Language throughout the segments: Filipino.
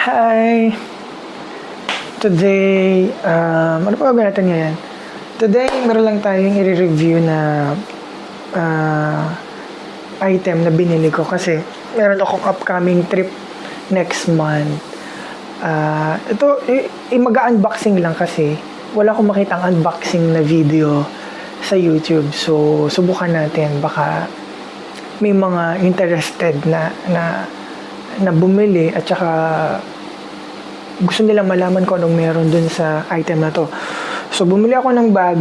Hi! Today, ano pa ba natin ngayon? Today, meron lang tayong i-review na item na binili ko kasi meron akong upcoming trip next month. Ito, mag-unboxing lang kasi wala akong makitang unboxing na video sa YouTube. So, subukan natin. Baka may mga interested na bumili at saka gusto nilang malaman kung anong meron dun sa item na to. So, bumili ako ng bag,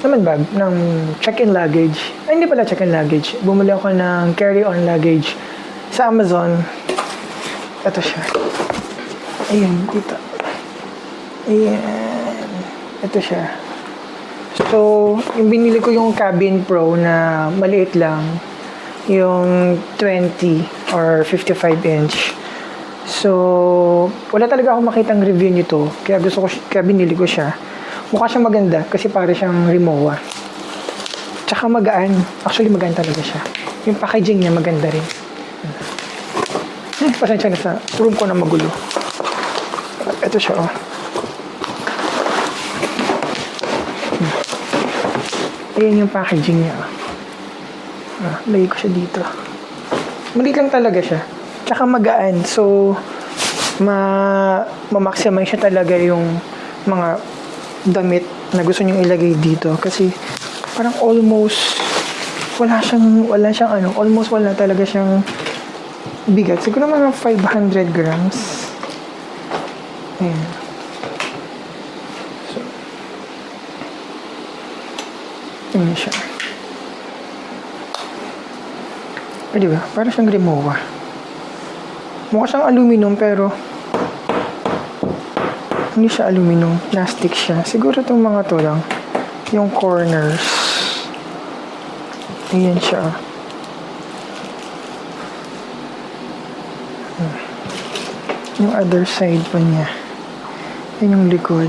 ng check-in luggage. Ay, hindi pala check-in luggage. Bumili ako ng carry-on luggage sa Amazon. Ito siya. Ayan, dito. Ayan. Ito siya. So, yung binili ko yung Cabin Pro na maliit lang. Yung 20 or 55 inch. So, wala talaga akong makitang review nito. Kaya binili ko siya. Mukha siyang maganda kasi para siyang Rimowa. Tsaka magaan. Actually, magaan talaga siya. Yung packaging niya maganda rin. Pasensya na sa room ko na magulo. Ito siya, oh. Ayan yung packaging niya, oh. Lagay ko siya dito. Maliit lang talaga siya. Tsaka magaan. So, ma-maximize siya talaga yung mga damit na gusto nyo ilagay dito. Kasi, parang almost, almost wala talaga siyang bigat. Siguro mga 500 grams. Ayan. So, ayan siya. O, diba? Parang siyang Rimowa. Mukha siyang aluminum pero hindi siya aluminum. Plastic siya. Siguro itong mga to lang. Yung corners. Ayan siya. Yung other side pa niya. Ayan yung likod.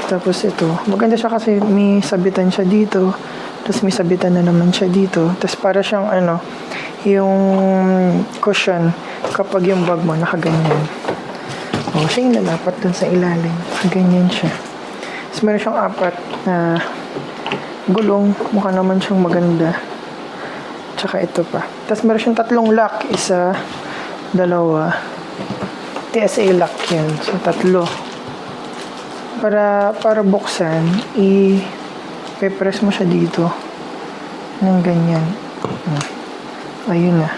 Tapos ito. Maganda siya kasi may sabitan siya dito. Tapos may sabitan na naman siya dito. Tapos para siyang yung cushion kapag yung bag mo nakaganyan. O, siya yung lalapat dun sa ilalim. Ganyan siya. Tapos meron siyang 4 na gulong. Mukha naman siyang maganda. Tsaka ito pa. Tapos meron siyang 3 lock. Isa, 2. TSA lock yan. So, 3. Para buksan, i-press mo siya dito ng ganyan. Ayun na.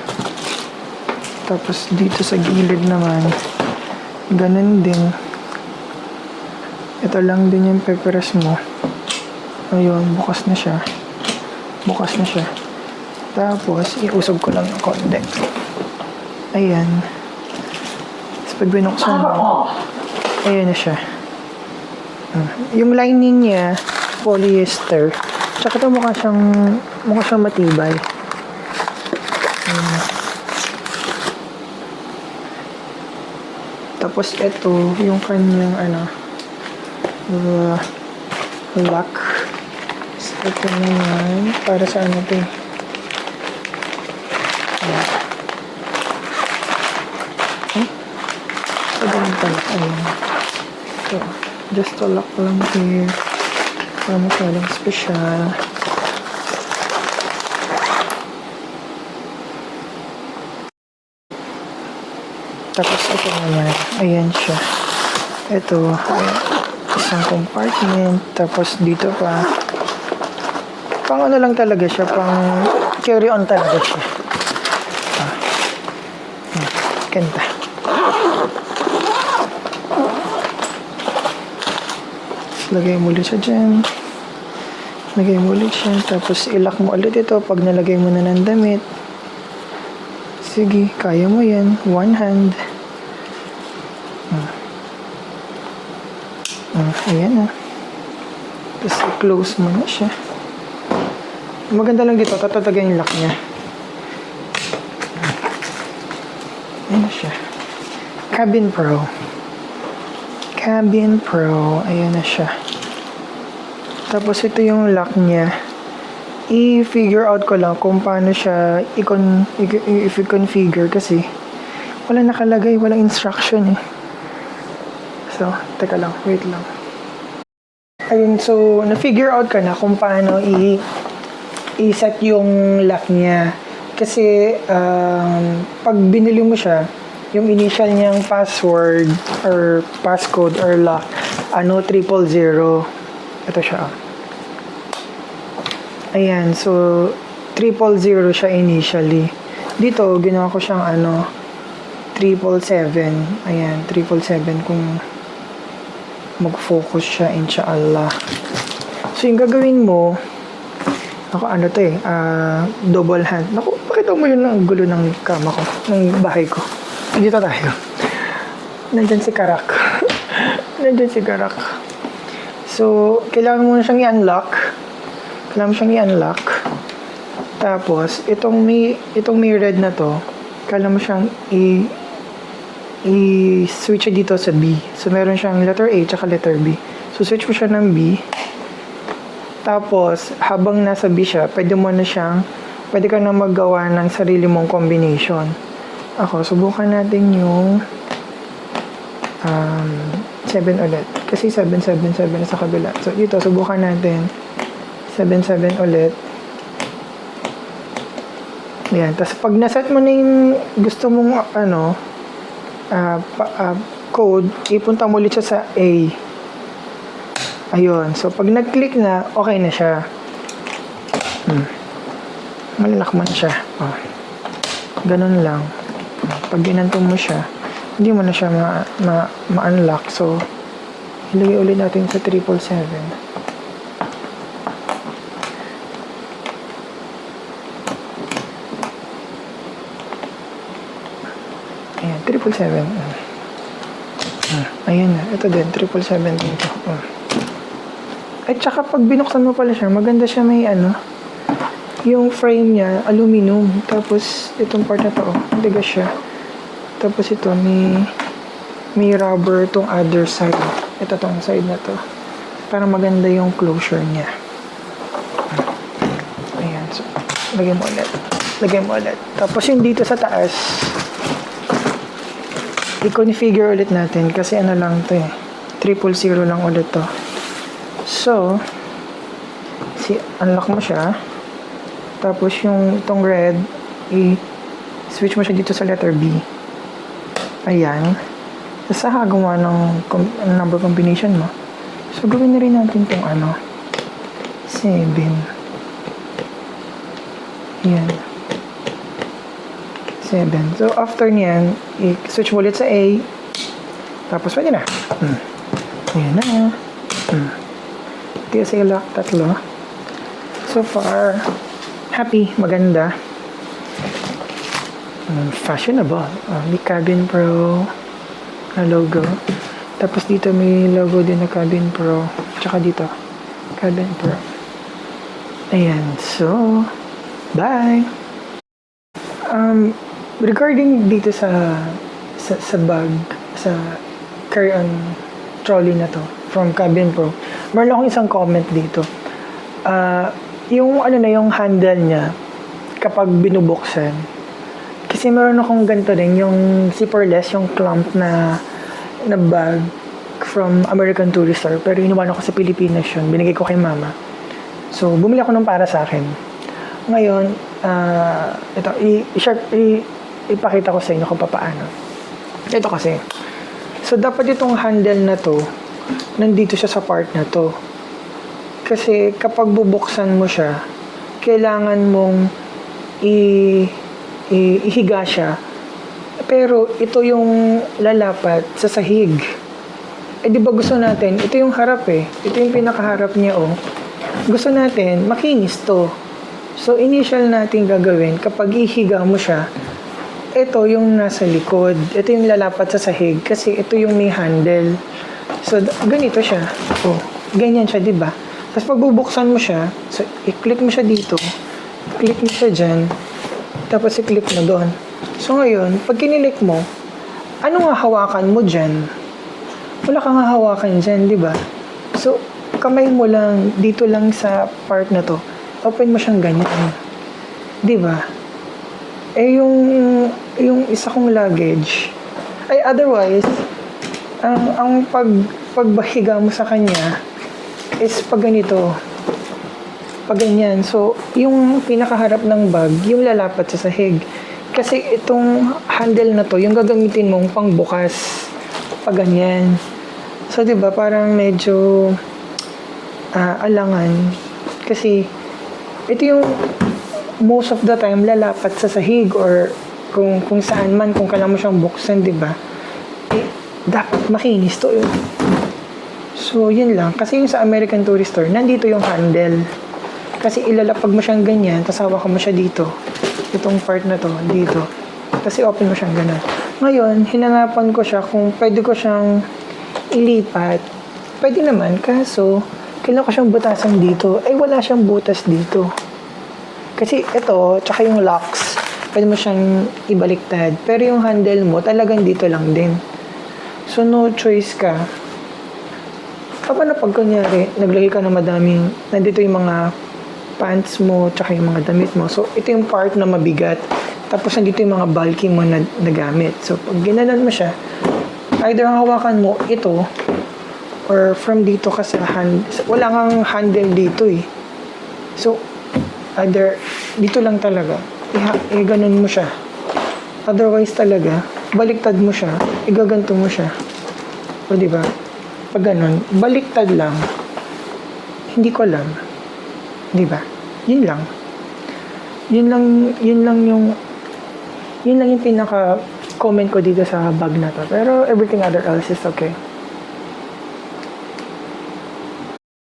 Tapos dito sa gilid naman, ganun din. Ito lang din yung press mo. Ayun, bukas na siya. Tapos, iusog ko lang ng konti. Ayan. Tapos pag binuksan mo, ayan na siya. Yung lining niya, polyester. Tsaka ito mukha siyang matibay. Tapos ito, yung kanyang lock. Ito naman, para sa ito. So, ganun pala. So, just to lock lang here. Para masyadong special. Tapos ito naman, ayan siya. Ito, isang compartment. Tapos dito pa. Pang lang talaga siya, pang carry-on talaga siya. Ganda. Lagay mo ulit siya dyan. Tapos ilock mo ulit ito pag nalagay mo na ng damit. Sige, kaya mo yan. One hand. Ayan na. Tapos i-close mo na siya. Maganda lang dito. Tatatagan yung lock niya. Ayan na siya. Cabin Pro. Ayan na siya. Tapos ito yung lock niya. I-figure out ko lang kung paano siya i-configure kasi Wala nakalagay, walang instruction eh. So, teka lang, wait lang. Ayun, so, na-figure out ka na kung paano i-set yung lock niya. Kasi, pag binili mo siya, yung initial niyang password or passcode or lock, 000. Ito siya. Ayan, so, 000 siya initially. Dito, ginawa ko siyang 777. Ayan, 777 kung mag-focus siya, inshallah. So, yung gagawin mo, double hand. Naku, pakita mo yun ang gulo ng kama ko, ng bahay ko. Dito tayo. Nandyan si Karak. Nandyan si Karak. So, kailangan mo na siyang i-unlock. Tapos, itong may red na to, kailangan mo siyang i-switch dito sa B. So, meron siyang letter A tsaka letter B. So, switch mo siya ng B. Tapos, habang nasa B siya, pwede ka na maggawa ng sarili mong combination. Subukan natin yung 7 ulit. Kasi 777 sa kabila. So, dito, subukan natin 77 ulit. Yan. Tapos, pag naset mo na yung gusto mong code, ipunta mo ulit siya sa A. Ayun. So, pag nag-click na, okay na siya. Malalakman siya. Ganun lang. Pag ginanto mo siya, hindi mo na siya ma-unlock. So, ilagay ulit natin sa 777. Ayan, 777. Ayan na. Ito din, 777 dito. At saka pag binuksan mo pala siya, maganda siya may yung frame niya, aluminum. Tapos, itong part na to, bigas siya. Tapos ito, may rubber tong other side. Ito tong side na to. Para maganda yung closure niya. Ayan. So, lagay mo ulit. Tapos yung dito sa taas, i-configure ulit natin. Kasi lang to eh. 000 lang ulit to. So, unlock mo siya. Tapos yung itong red, i-switch mo siya dito sa letter B. Ayan. Tapos gumawa ng number combination mo. So, gawin na rin natin itong 7. Ayan. 7. So, after niyan, i-switch mo ulit sa A. Tapos, pwede na. Ayan na. Kasi lock, 3. So far, happy, maganda. Fashionable. May Cabin Pro na logo. Tapos dito may logo din na Cabin Pro. Tsaka dito, Cabin Pro. Ayan. So, bye! Regarding dito sa bag, sa carry-on trolley na to, from Cabin Pro, meron akong isang comment dito. Yung yung handle niya, kapag binubuksan, kasi meron akong ganito din, yung zipperless, yung clamp na bag from American Tourister, pero iniwan ako sa Pilipinas yun, binigay ko kay mama. So, bumili ako ng para sa akin. Ngayon, ito, ipakita ko sa inyo kung paano. Ito kasi, so dapat itong handle na to, nandito siya sa part na to. Kasi kapag bubuksan mo siya, kailangan mong ihiga siya. Pero ito yung lalapat sa sahig. Eh di ba gusto natin, ito yung harap eh. Ito yung pinakaharap niya oh. Gusto natin, makinis to. So initial natin gagawin, kapag ihiga mo siya, ito yung nasa likod. Ito yung lalapat sa sahig kasi ito yung may handle. So ganito siya. Oh, ganyan siya, di ba? Tapos pag bubuksan mo siya, so i-click mo siya dito, click mo siya dyan, tapos i-click mo doon. So ngayon, pag kinilik mo, ano nga hawakan mo dyan? Wala kang hawakan dyan, di ba? So, kamay mo lang, dito lang sa part na to, open mo siyang ganyan. Di ba? Eh, yung isa kong luggage, ay otherwise, ang pagbahiga mo sa kanya is pag ganito, pag ganyan. So, yung pinakaharap ng bag, yung lalapat sa sahig. Kasi itong handle na to, yung gagamitin mong pangbukas, pag ganyan. So, di ba parang medyo alangan. Kasi, ito yung most of the time lalapat sa sahig or kung saan man, kung kailangan mo siyang buksan, di ba? Eh, dapat makinis to yun. So, yun lang. Kasi yung sa American Tourister, nandito yung handle. Kasi ilalapag mo siyang ganyan, tapos hawakan mo siya dito. Itong part na to, dito. Kasi open mo siyang ganun. Ngayon, hinanapan ko siya kung pwede ko siyang ilipat. Pwede naman, kaso, kailangan ko siyang butasan dito. Eh, wala siyang butas dito. Kasi ito, tsaka yung locks, pwede mo siyang ibaliktad. Pero yung handle mo, talagang dito lang din. So, no choice ka. Paano pag kunyari, naglagay ka ng madaming, nandito yung mga pants mo, tsaka yung mga damit mo. So, ito yung part na mabigat. Tapos, nandito yung mga bulky mo na gamit. So, pag ginanon mo siya, either ang hawakan mo, ito, or from dito ka sa hand, wala kang handle dito eh. So, either, dito lang talaga, iganon mo siya. Otherwise talaga, baliktad mo siya, igaganto mo siya. O, diba? Pag ganon, baliktad lang. Hindi ko alam. Di ba? Yun lang. Yun lang yung pinaka comment ko dito sa bag na to. Pero everything other else is okay.